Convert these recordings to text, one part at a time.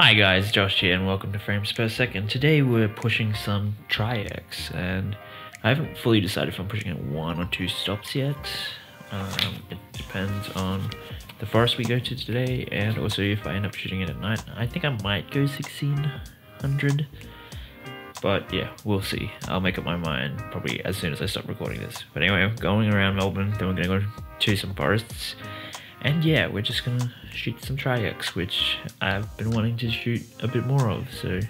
Hi guys, Josh here and welcome to Frames Per Second. Today we're pushing some Tri-X and I haven't fully decided if I'm pushing it 1 or 2 stops yet. It depends on the forest we go to today and also if I end up shooting it at night. I think I might go 1600, but yeah, we'll see. I'll make up my mind probably as soon as I stop recording this. But anyway, I'm going around Melbourne, then we're gonna go to some forests. And yeah, we're just gonna shoot some Tri-X, which I've been wanting to shoot a bit more of, so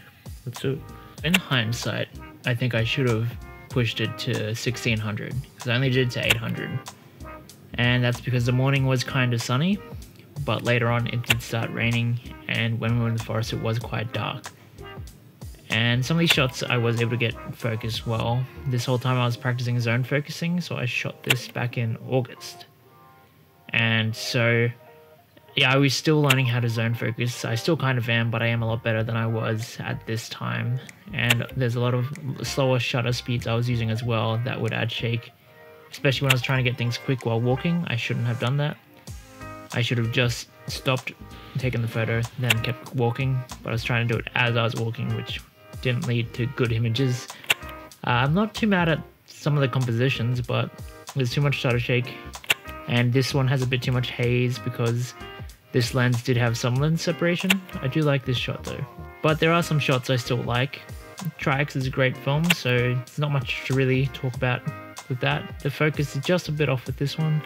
let's do it. In hindsight, I think I should have pushed it to 1600, because I only did it to 800. And that's because the morning was kind of sunny, but later on it did start raining, and when we were in the forest it was quite dark. And some of these shots I was able to get focused well. This whole time I was practicing zone focusing, so I shot this back in August. And so, yeah, I was still learning how to zone focus. I still kind of am, but I am a lot better than I was at this time. And there's a lot of slower shutter speeds I was using as well that would add shake. Especially when I was trying to get things quick while walking. I shouldn't have done that. I should have just stopped, taken the photo, then kept walking. But I was trying to do it as I was walking, which didn't lead to good images. I'm not too mad at some of the compositions, but there's too much shutter shake. And this one has a bit too much haze because this lens did have some lens separation. I do like this shot though. But there are some shots I still like. Tri-X is a great film, so there's not much to really talk about with that. The focus is just a bit off with this one,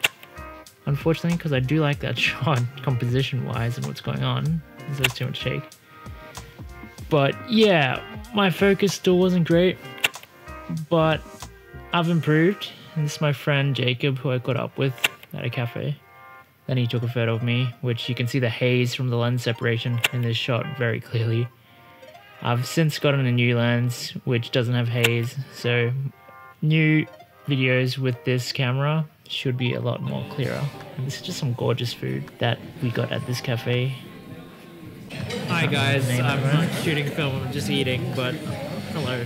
unfortunately, because I do like that shot composition wise and what's going on. There's too much shake. But yeah, my focus still wasn't great, but I've improved. And this is my friend Jacob, who I caught up with at a cafe. Then he took a photo of me, which you can see the haze from the lens separation in this shot very clearly. I've since gotten a new lens which doesn't have haze, so new videos with this camera should be a lot more clearer. And this is just some gorgeous food that we got at this cafe. Hi guys, I'm not shooting film, I'm just eating, but hello.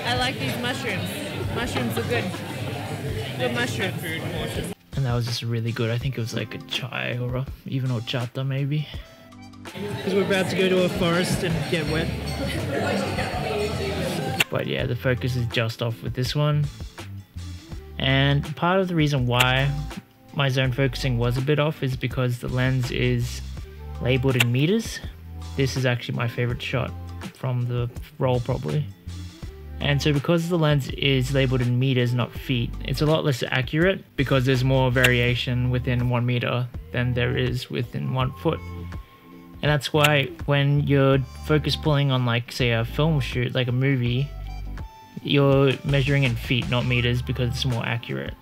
I like these mushrooms. Mushrooms are good. Good mushrooms. And that was just really good. I think it was like a chai or even horchata maybe. Because we're about to go to a forest and get wet. But yeah, the focus is just off with this one. And part of the reason why my zone focusing was a bit off is because the lens is labeled in meters. This is actually my favorite shot from the roll probably. And so because the lens is labeled in meters, not feet, it's a lot less accurate because there's more variation within 1 meter than there is within 1 foot. And that's why when you're focus pulling on like say a film shoot, like a movie, you're measuring in feet, not meters, because it's more accurate.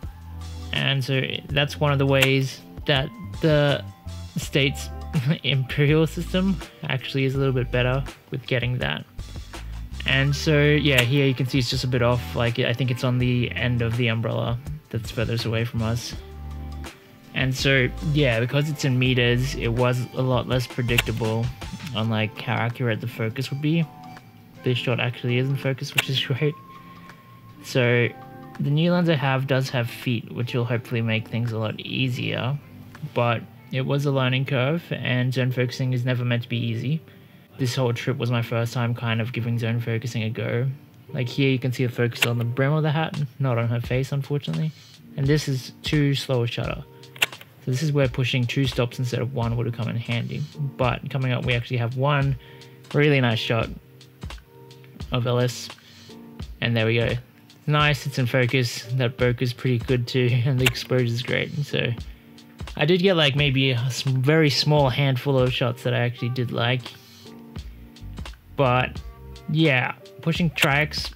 And so that's one of the ways that the state's imperial system actually is a little bit better with getting that. And so yeah, here you can see it's just a bit off, like I think it's on the end of the umbrella that's furthest away from us. And so yeah, because it's in meters, it was a lot less predictable on like how accurate the focus would be. This shot actually is in focus, which is great. So the new lens I have does have feet, which will hopefully make things a lot easier, but it was a learning curve and zone focusing is never meant to be easy. This whole trip was my first time kind of giving zone focusing a go. Like here you can see the focus on the brim of the hat, not on her face unfortunately. And this is too slow a shutter. So this is where pushing 2 stops instead of 1 would have come in handy. But coming up we actually have one really nice shot of Ellis. And there we go. It's nice, it's in focus. That bokeh is pretty good too and the exposure is great. So I did get like maybe a very small handful of shots that I actually did like. But yeah, pushing Tri-X,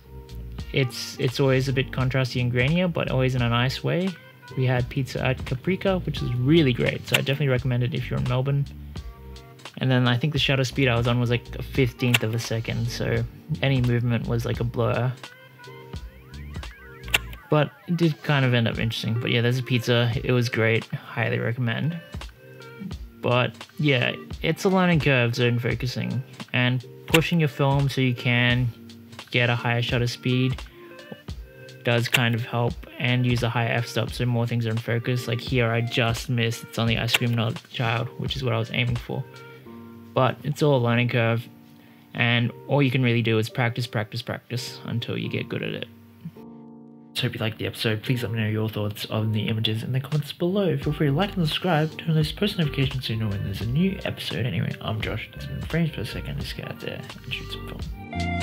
it's always a bit contrasty and grainier, but always in a nice way. We had pizza at Caprica, which was really great, so I definitely recommend it if you're in Melbourne. And then I think the shutter speed I was on was like a 15th of a second, so any movement was like a blur. But it did kind of end up interesting. But yeah, there's a pizza, it was great, highly recommend. But yeah, it's a learning curve, zone focusing, and pushing your film so you can get a higher shutter speed does kind of help, and use a higher f-stop so more things are in focus. Like here I just missed, it's on the ice cream, not the child, which is what I was aiming for. but it's all a learning curve, and all you can really do is practice until you get good at it. So hope you liked the episode. Please let me know your thoughts on the images in the comments below. Feel free to like and subscribe, turn those post notifications so you know when there's a new episode. Anyway, I'm Josh, this has been Frames Per Second. Just get out there and shoot some film.